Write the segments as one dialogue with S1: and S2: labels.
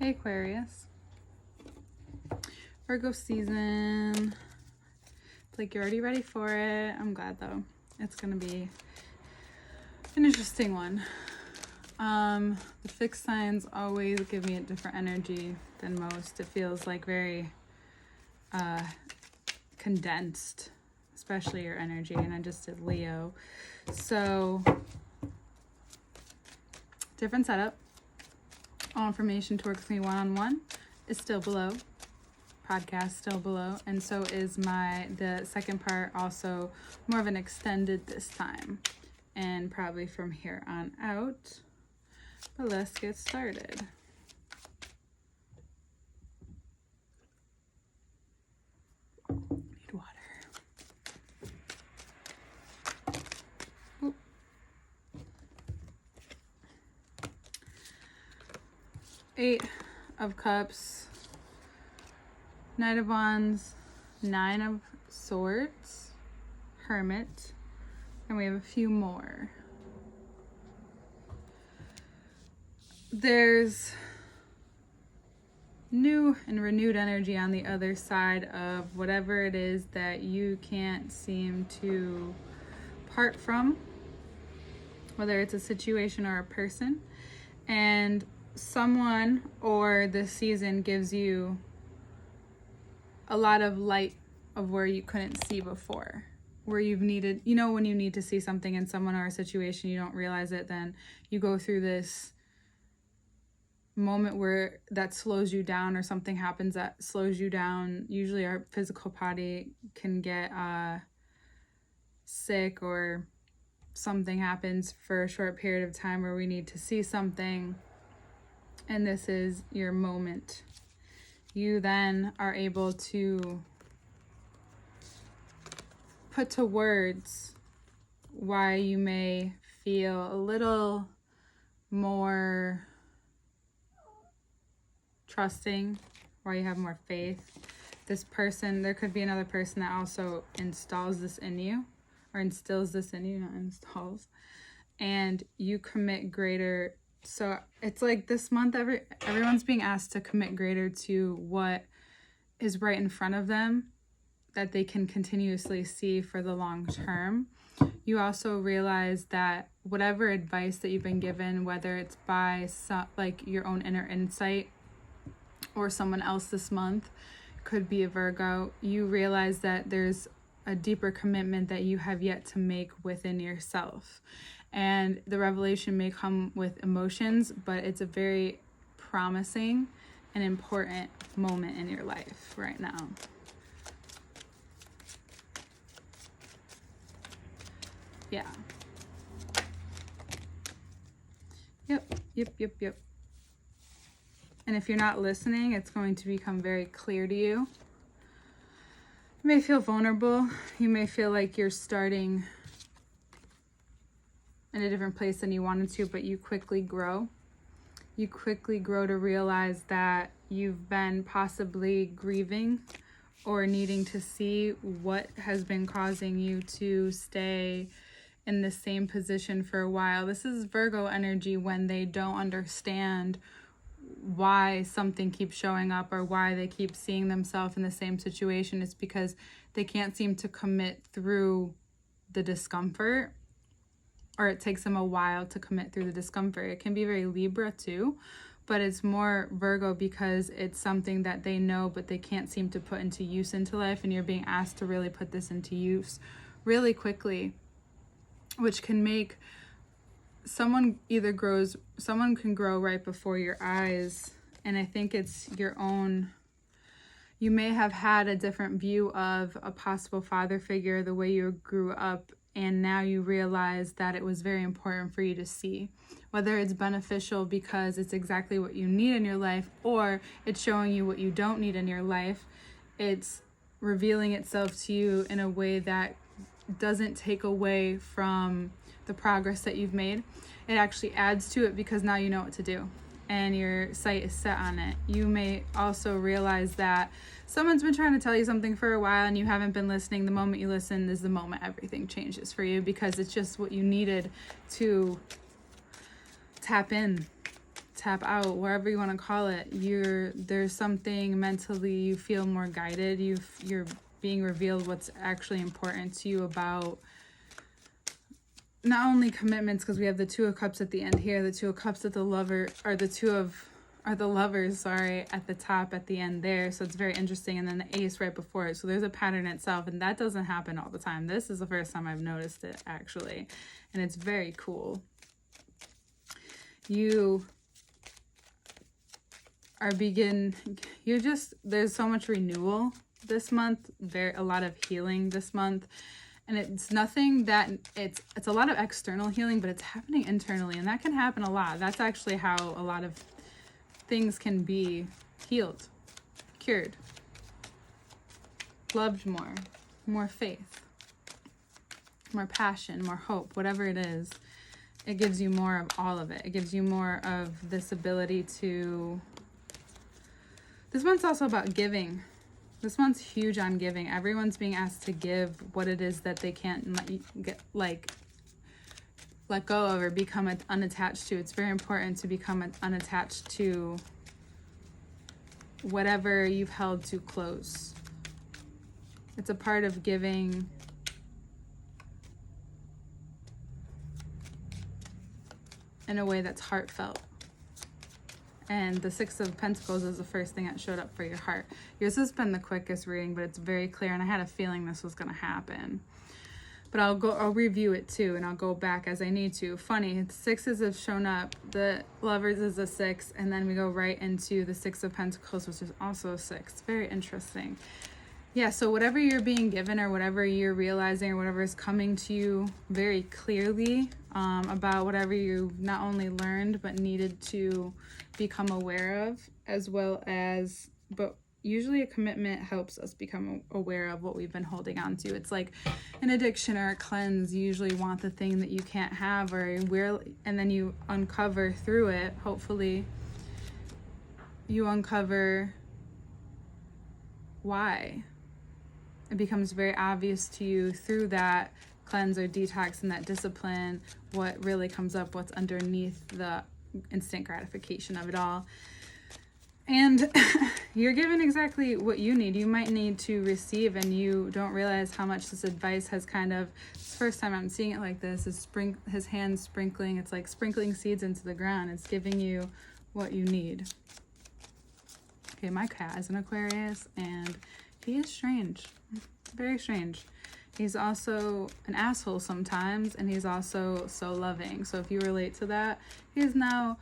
S1: Hey Aquarius. Virgo season. It's like you're already ready for it. I'm glad though. It's gonna be an interesting one. The fixed signs always give me a different energy than most. It feels like very condensed, especially your energy, and I just did Leo. So different setup. All information to work with me one-on-one is still below. Podcast still below, and so is the second part, also more of an extended this time, and probably from here on out. But let's get started. Need water. Oop. Eight of Cups, Knight of Wands, Nine of Swords, Hermit, and we have a few more. There's new and renewed energy on the other side of whatever it is that you can't seem to part from, whether it's a situation or a person, and someone or this season gives you a lot of light of where you couldn't see before, where you've needed, when you need to see something in someone or a situation, you don't realize it, then you go through this moment where that slows you down, or something happens that slows you down. Usually our physical body can get sick, or something happens for a short period of time where we need to see something, and this is your moment. You then are able to put to words why you may feel a little more trusting, why you have more faith. This person, there could be another person that also installs this in you, or instills this in you, not installs, and you commit greater. So it's like this month, everyone's being asked to commit greater to what is right in front of them, that they can continuously see for the long term. You also realize that whatever advice that you've been given, whether it's by like your own inner insight or someone else this month, could be a Virgo, you realize that there's a deeper commitment that you have yet to make within yourself. And the revelation may come with emotions, but it's a very promising and important moment in your life right now. Yeah. Yep. And if you're not listening, it's going to become very clear to you. You may feel vulnerable. You may feel like you're starting in a different place than you wanted to, but you quickly grow. You quickly grow to realize that you've been possibly grieving or needing to see what has been causing you to stay in the same position for a while. This is Virgo energy when they don't understand why something keeps showing up or why they keep seeing themselves in the same situation. It's because they can't seem to commit through the discomfort, or it takes them a while to commit through the discomfort. It can be very Libra too, but it's more Virgo because it's something that they know but they can't seem to put into use into life, and you're being asked to really put this into use really quickly, which can make someone can grow right before your eyes. And I think it's your own, you may have had a different view of a possible father figure, the way you grew up, and now you realize that it was very important for you to see, whether it's beneficial because it's exactly what you need in your life, or it's showing you what you don't need in your life. It's revealing itself to you in a way that doesn't take away from the progress that you've made. It actually adds to it, because now you know what to do and your sight is set on it. You may also realize that someone's been trying to tell you something for a while and you haven't been listening. The moment you listen is the moment everything changes for you, because it's just what you needed to tap tap out, wherever you want to call it. There's something mentally, you feel more guided. You're being revealed what's actually important to you about not only commitments, because we have the Two of Cups at the end here, the Two of Cups at the lover, or the lovers, sorry, at the top at the end there. So it's very interesting. And then the Ace right before it. So there's a pattern itself, and that doesn't happen all the time. This is the first time I've noticed it, actually. And it's very cool. You are there's so much renewal this month, a lot of healing this month. And it's nothing that, it's a lot of external healing, but it's happening internally, and that can happen a lot. That's actually how a lot of things can be healed, cured, loved more faith, more passion, more hope, whatever it is. It gives you more of all of it. It gives you more of this ability to, this month's also about giving. This one's huge on giving. Everyone's being asked to give what it is that they can't let go of or become unattached to. It's very important to become unattached to whatever you've held too close. It's a part of giving in a way that's heartfelt. And the Six of Pentacles is the first thing that showed up for your heart. Yours has been the quickest reading, but it's very clear, and I had a feeling this was going to happen. But I'll review it too, and I'll go back as I need to. Funny, the sixes have shown up. The Lovers is a 6, and then we go right into the Six of Pentacles, which is also a 6. Very interesting. Yeah, so whatever you're being given, or whatever you're realizing, or whatever is coming to you very clearly about whatever you not only learned but needed to become aware of, as well as, but usually a commitment helps us become aware of what we've been holding on to. It's like an addiction or a cleanse. You usually want the thing that you can't have, and then you uncover through it, hopefully, you uncover why. It becomes very obvious to you through that cleanse or detox and that discipline, what really comes up, what's underneath the instant gratification of it all. And you're given exactly what you need. You might need to receive, and you don't realize how much this advice has kind of, it's the first time I'm seeing it like this, is his hands sprinkling. It's like sprinkling seeds into the ground. It's giving you what you need. Okay, my cat is an Aquarius, and he is strange. Very strange. He's also an asshole sometimes, and he's also so loving. So if you relate to that, he's now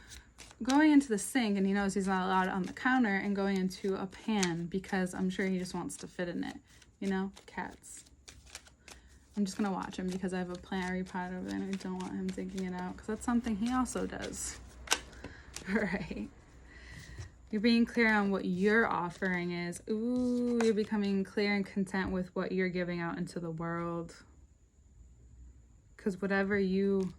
S1: going into the sink, and he knows he's not allowed on the counter, and going into a pan because I'm sure he just wants to fit in it. You know, cats. I'm just gonna watch him because I have a plant repot over there, and I don't want him digging it out because that's something he also does. All right. You're being clear on what your offering is. Ooh, you're becoming clear and content with what you're giving out into the world. Because whatever you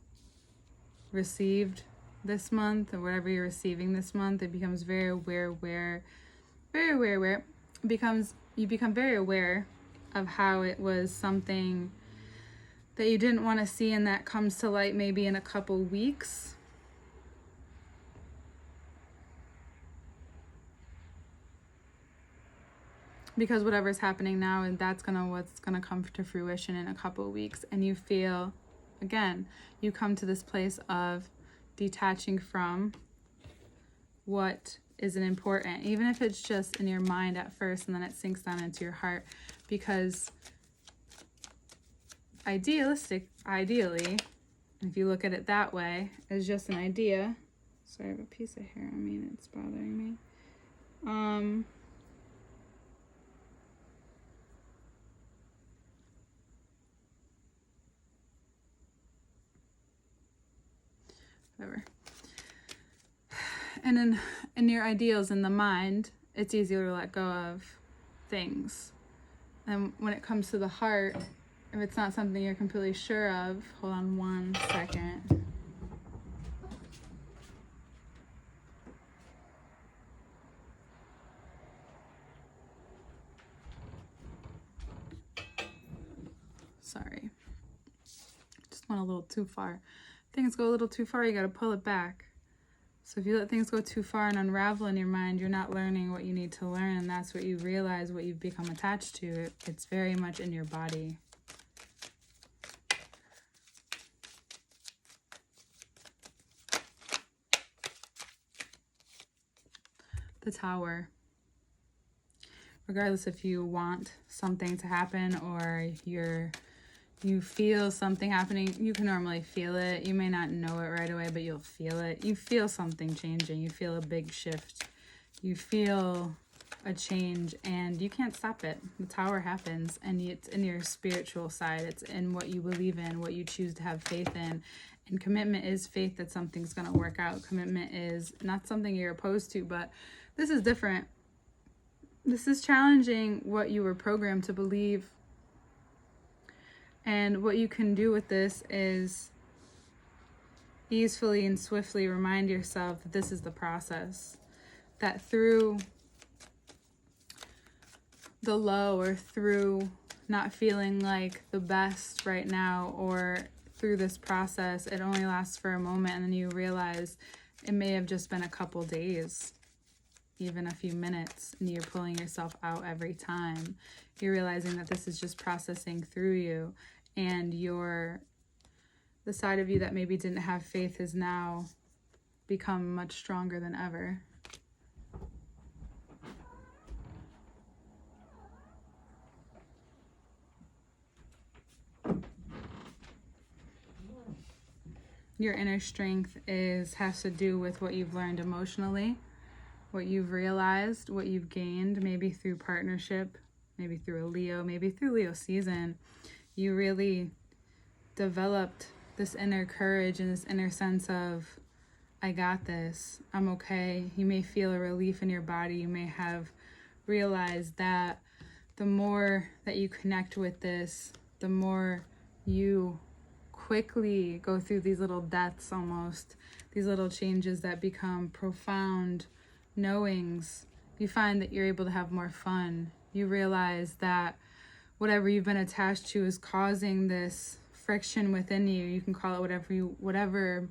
S1: received this month, or whatever you're receiving this month, it becomes very aware. You become very aware of how it was something that you didn't want to see, and that comes to light maybe in a couple weeks. Because whatever's happening now, and what's gonna come to fruition in a couple of weeks. And you feel, again, you come to this place of detaching from what isn't important, even if it's just in your mind at first, and then it sinks down into your heart. Because ideally, if you look at it that way, as just an idea. Sorry, I have a piece of hair on me and it's bothering me. Whatever. And in your ideals in the mind, it's easier to let go of things. And when it comes to the heart, if it's not something you're completely sure of, hold on one second. Sorry. Just went a little too far. Things go a little too far, you gotta pull it back. So if you let things go too far and unravel in your mind, you're not learning what you need to learn, and that's what you realize, what you've become attached to. It's very much in your body. The Tower. Regardless if you want something to happen or you feel something happening, you can normally feel it. You may not know it right away, but you'll feel it. You feel something changing. You feel a big shift. You feel a change, and you can't stop it. The Tower happens, and it's in your spiritual side. It's in what you believe in, what you choose to have faith in. And commitment is faith that something's going to work out. Commitment is not something you're opposed to, but this is different. This is challenging what you were programmed to believe. And what you can do with this is easily and swiftly remind yourself that this is the process. That through the low, or through not feeling like the best right now, or through this process, it only lasts for a moment, and then you realize it may have just been a couple days, even a few minutes, and you're pulling yourself out every time. You're realizing that this is just processing through you, and the side of you that maybe didn't have faith has now become much stronger than ever. Your inner strength has to do with what you've learned emotionally, what you've realized, what you've gained, maybe through partnership, maybe through a Leo, maybe through Leo season. You really developed this inner courage and this inner sense of, I got this, I'm okay. You may feel a relief in your body. You may have realized that the more that you connect with this, the more you quickly go through these little deaths, almost these little changes that become profound knowings. You find that you're able to have more fun. You realize that whatever you've been attached to is causing this friction within you. You can call it whatever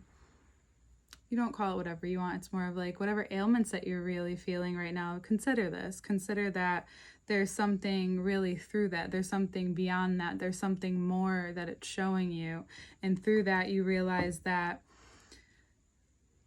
S1: you don't call it whatever you want. It's more of like whatever ailments that you're really feeling right now. Consider this. Consider that there's something really through that. There's something beyond that. There's something more that it's showing you. And through that, you realize that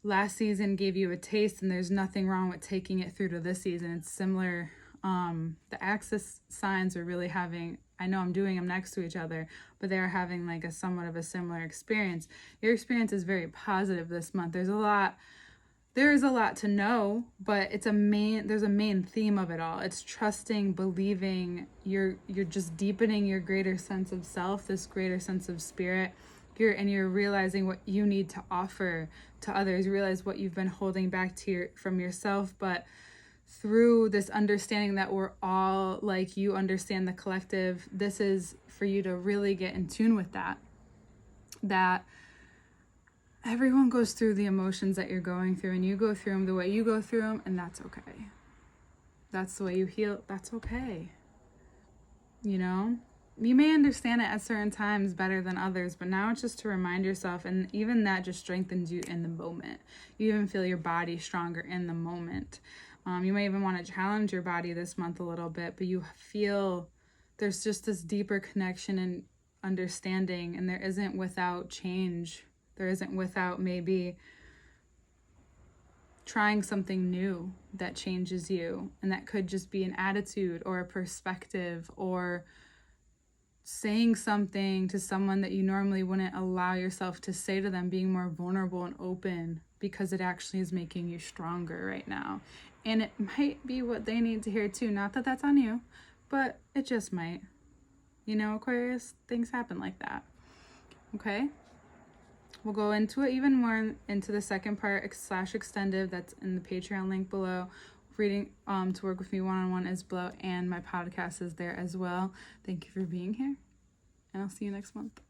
S1: last season gave you a taste, and there's nothing wrong with taking it through to this season. It's similar. The axis signs are really having, I know I'm doing them next to each other, but they're having like a somewhat of a similar experience. Your experience is very positive this month. There is a lot to know, but there's a main theme of it all. It's trusting, believing, you're just deepening your greater sense of self, this greater sense of spirit. You're realizing what you need to offer to others. You realize what you've been holding back from yourself, but through this understanding that we're all like, you understand the collective, this is for you to really get in tune with that everyone goes through the emotions that you're going through, and you go through them the way you go through them, and that's okay. That's the way you heal. That's okay. You know, you may understand it at certain times better than others, but now it's just to remind yourself, and even that just strengthens you in the moment. You even feel your body stronger in the moment. You may even want to challenge your body this month a little bit, but you feel there's just this deeper connection and understanding, and there isn't without change. There isn't without maybe trying something new that changes you, and that could just be an attitude or a perspective, or saying something to someone that you normally wouldn't allow yourself to say to them, being more vulnerable and open, because it actually is making you stronger right now. And it might be what they need to hear too. Not that that's on you, but it just might. You know, Aquarius, things happen like that. Okay? We'll go into it even more into the second part / extended that's in the Patreon link below. Reading to work with me one-on-one is below, and my podcast is there as well. Thank you for being here, and I'll see you next month.